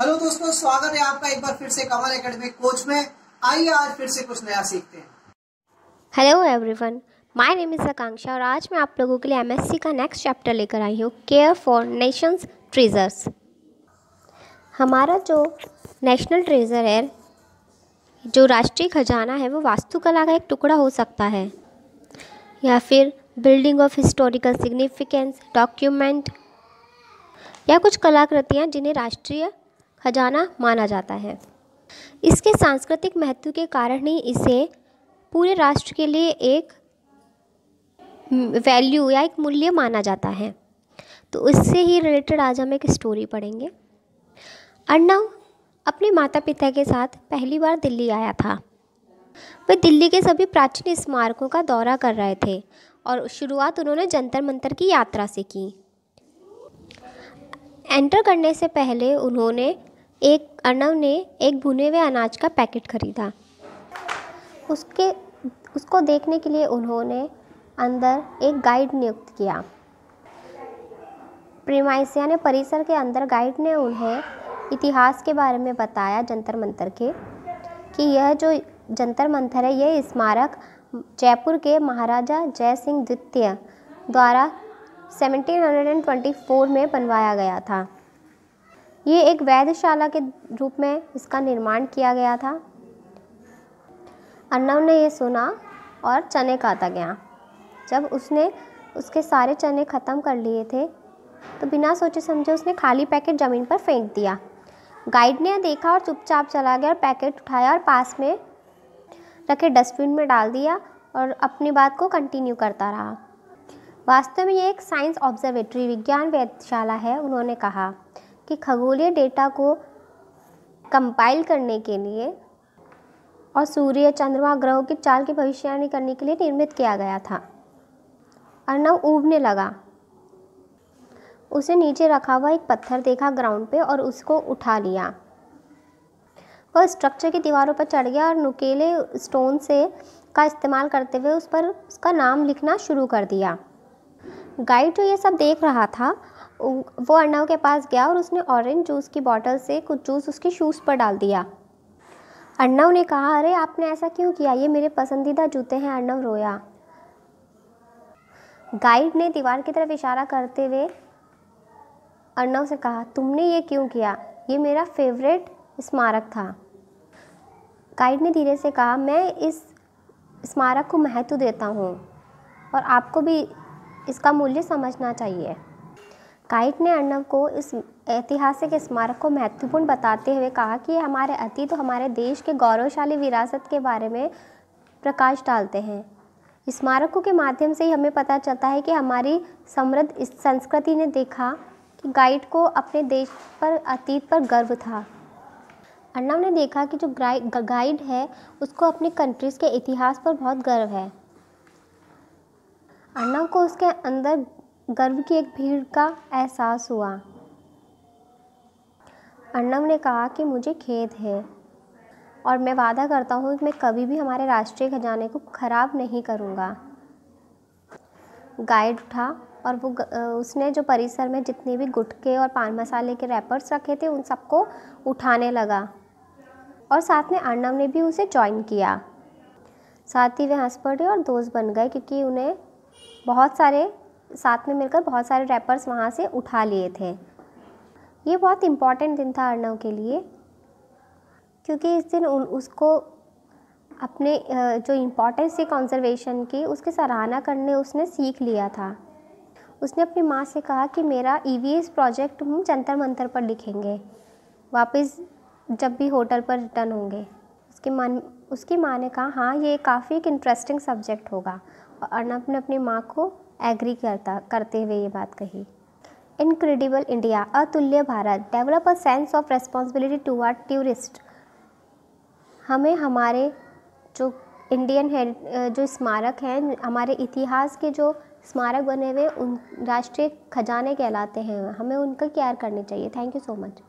Hello दोस्तों, स्वागत है आपका एक बार फिर से कमल एकेडमिक कोच में। आइए आज फिर से कुछ नया सीखते हैं। Hello everyone, my name is Akanksha और आज मैं आप लोगों के लिए एमएससी का नेक्स्ट चैप्टर लेकर आई हूँ, केयर फॉर नेशंस ट्रेजर्स। हमारा जो नेशनल ट्रेजर है, जो राष्ट्रीय खजाना है, वो वास्तुकला का एक टुकड़ा हो सकता है या फिर building of historical significance, document या कुछ कलाकृतियाँ जिन्हें राष्ट्रीय खजाना माना जाता है। इसके सांस्कृतिक महत्व के कारण ही इसे पूरे राष्ट्र के लिए एक वैल्यू या एक मूल्य माना जाता है। तो इससे ही रिलेटेड आज हम एक स्टोरी पढ़ेंगे। अर्णव अपने माता पिता के साथ पहली बार दिल्ली आया था। वे दिल्ली के सभी प्राचीन स्मारकों का दौरा कर रहे थे और शुरुआत उन्होंने जंतर मंतर की यात्रा से की। एंटर करने से पहले अर्णव ने एक भुने हुए अनाज का पैकेट खरीदा। उसको देखने के लिए उन्होंने अंदर एक गाइड नियुक्त किया। प्रीमाइस यानी परिसर के अंदर गाइड ने उन्हें इतिहास के बारे में बताया, जंतर मंतर के, कि यह जो जंतर मंतर है, यह स्मारक जयपुर के महाराजा जय सिंह द्वितीय द्वारा 1724 में बनवाया गया था। ये एक वेधशाला के रूप में इसका निर्माण किया गया था। अर्णव ने ये सुना और चने काटा गया। जब उसने उसके सारे चने ख़त्म कर लिए थे तो बिना सोचे समझे उसने खाली पैकेट ज़मीन पर फेंक दिया। गाइड ने देखा और चुपचाप चला गया और पैकेट उठाया और पास में रखे डस्टबिन में डाल दिया और अपनी बात को कंटिन्यू करता रहा। वास्तव में ये एक साइंस ऑब्जर्वेटरी, विज्ञान वेधशाला है। उन्होंने कहा कि खगोलीय डेटा को कंपाइल करने के लिए और सूर्य, चंद्रमा, ग्रहों की चाल की भविष्यवाणी करने के लिए निर्मित किया गया था। अर्णव ऊबने लगा। उसे नीचे रखा हुआ एक पत्थर देखा ग्राउंड पे और उसको उठा लिया। वह स्ट्रक्चर की दीवारों पर चढ़ गया और नुकीले स्टोन का इस्तेमाल करते हुए उस पर उसका नाम लिखना शुरू कर दिया। गाइड जो ये सब देख रहा था, वो अर्णव के पास गया और उसने ऑरेंज जूस की बोतल से कुछ जूस उसके शूज़ पर डाल दिया। अर्णव ने कहा, अरे आपने ऐसा क्यों किया? ये मेरे पसंदीदा जूते हैं। अर्णव रोया। गाइड ने दीवार की तरफ इशारा करते हुए अर्णव से कहा, तुमने ये क्यों किया? ये मेरा फेवरेट स्मारक था। गाइड ने धीरे से कहा, मैं इस स्मारक को महत्व देता हूँ और आपको भी इसका मूल्य समझना चाहिए। गाइड ने अर्णव को इस ऐतिहासिक स्मारक को महत्वपूर्ण बताते हुए कहा कि ये हमारे अतीत और हमारे देश के गौरवशाली विरासत के बारे में प्रकाश डालते हैं। स्मारकों के माध्यम से ही हमें पता चलता है कि हमारी समृद्ध इस संस्कृति ने देखा कि गाइड को अपने देश पर, अतीत पर गर्व था। अर्णव ने देखा कि जो गाइड है उसको अपनी कंट्रीज़ के इतिहास पर बहुत गर्व है। अर्णव को उसके अंदर गर्व की एक भीड़ का एहसास हुआ। अर्णव ने कहा कि मुझे खेद है और मैं वादा करता हूँ कि मैं कभी भी हमारे राष्ट्रीय खजाने को ख़राब नहीं करूँगा। गाइड उठा और उसने जो परिसर में जितने भी गुटखे और पान मसाले के रैपर्स रखे थे उन सबको उठाने लगा और साथ में अर्णव ने भी उसे ज्वाइन किया। साथ ही वे हंस पड़े और दोस्त बन गए, क्योंकि उन्हें साथ में मिलकर बहुत सारे रैपर्स वहाँ से उठा लिए थे। ये बहुत इम्पॉर्टेंट दिन था अर्णव के लिए, क्योंकि इस दिन उसको अपने जो इम्पोर्टेंस थी कंजर्वेशन की, उसकी सराहना करने उसने सीख लिया था। उसने अपनी माँ से कहा कि मेरा ईवीएस प्रोजेक्ट हम जंतर मंतर पर लिखेंगे वापस जब भी होटल पर रिटर्न होंगे। उसकी माँ ने कहा, हाँ ये काफ़ी एक इंटरेस्टिंग सब्जेक्ट होगा। और अर्णव ने अपनी माँ को एग्री करते हुए ये बात कही। इनक्रेडिबल इंडिया, अतुल्य Bharat, develop a sense of responsibility toward tourist. हमें हमारे जो जो स्मारक हैं, हमारे इतिहास के जो स्मारक बने हुए उन राष्ट्रीय खजाने कहलाते हैं, हमें उनका केयर करनी चाहिए। Thank you so much.